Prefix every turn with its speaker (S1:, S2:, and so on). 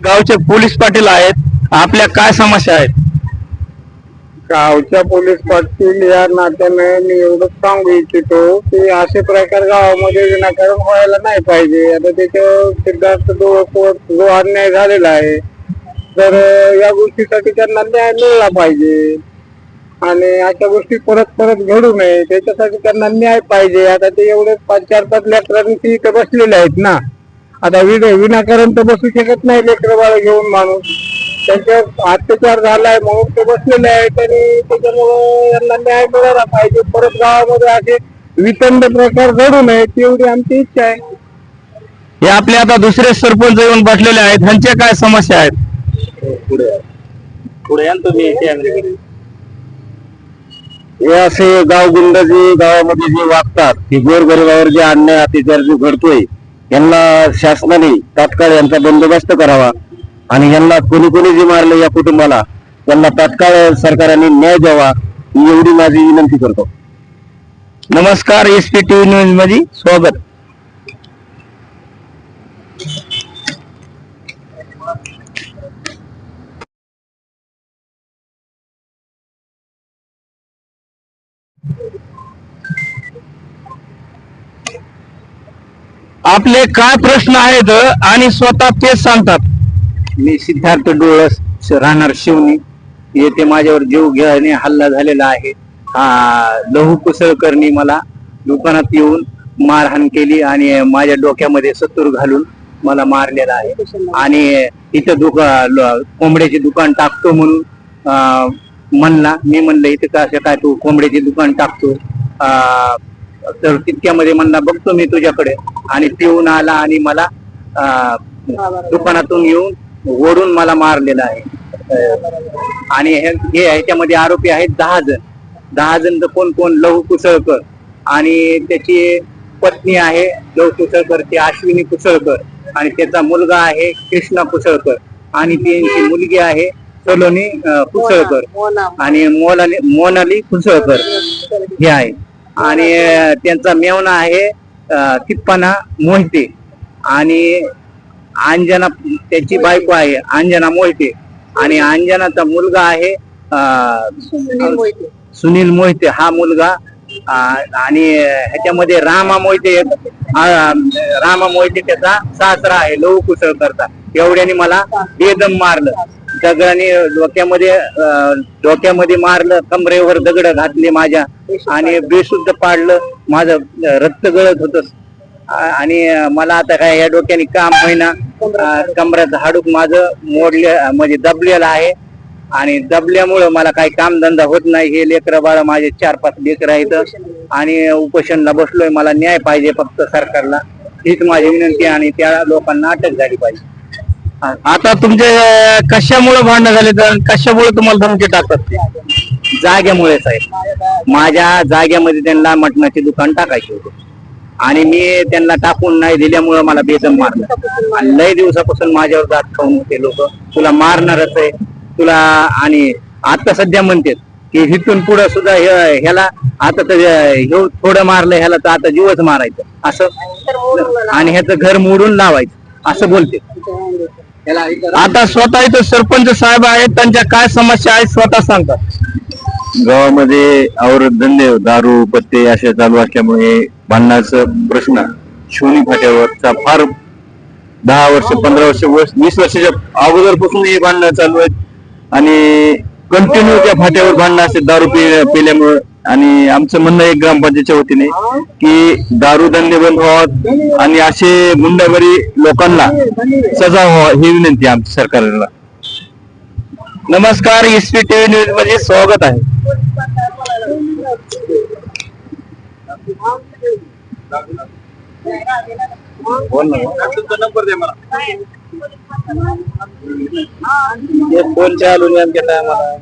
S1: गावचे पोलीस पाटील आहेत, आपल्या काय समस्या आहेत?
S2: गावच्या पोलीस पाटील या नात्याने मी एवढंच सांगू इच्छितो की असे प्रकार गावामध्ये विनाकारण व्हायला नाही पाहिजे. आता त्याच्या सिद्धार्थ जो अन्याय झालेला आहे तर या गोष्टीसाठी त्यांना न्याय मिळाला पाहिजे आणि अशा गोष्टी परत परत घडू नये त्याच्यासाठी त्यांना न्याय पाहिजे. आता ते एवढे 5-4-5 लेकरांनी इथे बसलेले आहेत ना, आता विनाकारण तर बसू शकत नाही लेकर बाळ घेऊन माणूस. त्यांच्यावर अत्याचार झालाय म्हणून ते बसलेले आहेत आणि त्याच्यामुळे यांना न्याय मिळाला पाहिजे. परत गावामध्ये असे वितंड प्रकार घडू नयेत एवढी आमची इच्छा आहे.
S1: हे आपले आता दुसरे सरपंच येऊन बसलेले आहेत, ह्यांच्या काय समस्या आहेत? पुढे तुम्ही
S2: हे असे गावगुंड जे गावामध्ये जे वागतात ते गोरगरिबावर जे अन्याय अत्याचार जो घडतोय यांना शासनाने तात्काळ यांचा बंदोबस्त करावा आणि यांना कोणी कोणी जे मारले या कुटुंबाला त्यांना तात्काळ सरकारने न्याय द्यावा ही एवढी माझी विनंती करतो.
S1: नमस्कार, SPTV न्यूज मध्ये स्वागत. आपले काय प्रश्न आहेत आणि स्वतः तेच सांगतात.
S2: मी सिद्धार्थ डोळस राहणार शिवनी येथे माझ्यावर जीव घेणे हल्ला झालेला आहे. लहू कुसळकरनी मला दुकानात येऊन मारहाण केली आणि माझ्या डोक्यामध्ये सत्तूर घालून मला मारलेला आहे आणि इथं कोंबड्याचे दुकान टाकतो म्हणून म्हणला. मी म्हणलं इथे कसं काय तू कोंबड्याचे दुकान टाकतो, तर तितक्यामध्ये म्हणला बघतो मी तुझ्याकडे आणि पिऊन आला आणि मला दुकानातून येऊन ओढून मला मारलेला आहे. आणि ह्याच्यामध्ये आरोपी आहेत 10 जण. 10 जण तर कोण कोण? लहू कुसळकर आणि त्याची पत्नी आहे लहू कुसळकरची अश्विनी कुसळकर आणि त्याचा मुलगा आहे कृष्णा कुसळकर आणि त्यांची मुलगी आहे सलोनी कुसळकर आणि मोनाली कुसळकर हे आहे आणि त्यांचा मेवणा आहे तिप्पाना मोहिते आणि अंजना त्याची बायको आहे अंजना मोहिते आणि अंजनाचा मुलगा आहे सुनील मोहिते हा मुलगा आणि ह्याच्यामध्ये रामा मोहिते त्याचा सासरा आहे लहू कुसळकरचा. एवढ्याने मला बेदम मारलं, दगडाने डोक्यामध्ये मारलं, कमरेवर दगड घातले माझ्या आणि बेशुद्ध पाडलं, माझं रक्त गळत होत आणि मला आता काय या डोक्याने काम होईना. कमरेचं हाडूक माझं म्हणजे दबलेलं आहे आणि दबल्यामुळं मला काही कामधंदा होत नाही. हे लेकरं बाळ माझे 4-5 लेकरं आहेत आणि उपोषणला बसलोय. मला न्याय पाहिजे फक्त सरकारला, हीच माझी विनंती आणि त्या लोकांना अटक झाली पाहिजे.
S1: आता तुमचे कशामुळे भांडण झाले तर कशामुळे तुम्हाला धमकी टाकतात?
S2: जाग्यामुळे साहेब, माझ्या जाग्यामध्ये त्यांना मटणाचे दुकान टाकायचे होते आणि मी त्यांना टाकून नाही दिल्यामुळे मला बेदम मारलं आणि लय दिवसापासून माझ्यावर दात खाऊन होते लोक, तुला मारणारच आहे तुला. आणि आता सध्या म्हणतात की इथून पुढे सुद्धा ह्याला आता तर थोडं मारलं ह्याला तर आता जीवच मारायचं असं आणि ह्याचं घर मोडून लावायचं असं बोलते.
S1: आता स्वतः इथं सरपंच साहेब आहेत, त्यांच्या काय समस्या आहेत स्वतः सांगतात.
S2: गावामध्ये औरत धंदे दारू पत्ते असे चालू असल्यामुळे भांडणाचा प्रश्न शिवणी फाट्यावरचा फार 10 वर्ष 15 वर्ष 20 वर्षाच्या अगोदरपासून हे भांडणं चालू आहेत आणि कंटिन्यू त्या फाट्यावर भांडणं असते दारू पिल्यामुळे. आणि आमचं म्हणणं एक ग्रामपंचायतच्या वतीने की दारू धंदे बंद व्हावा आणि असे गुंडागरी लोकांना सजा व्हावा ही विनंती आमच्या सरकारला.
S1: नमस्कार, SPTV न्यूज मध्ये स्वागत आहे.
S2: फोन चालू नाही आमच्या टायमाला.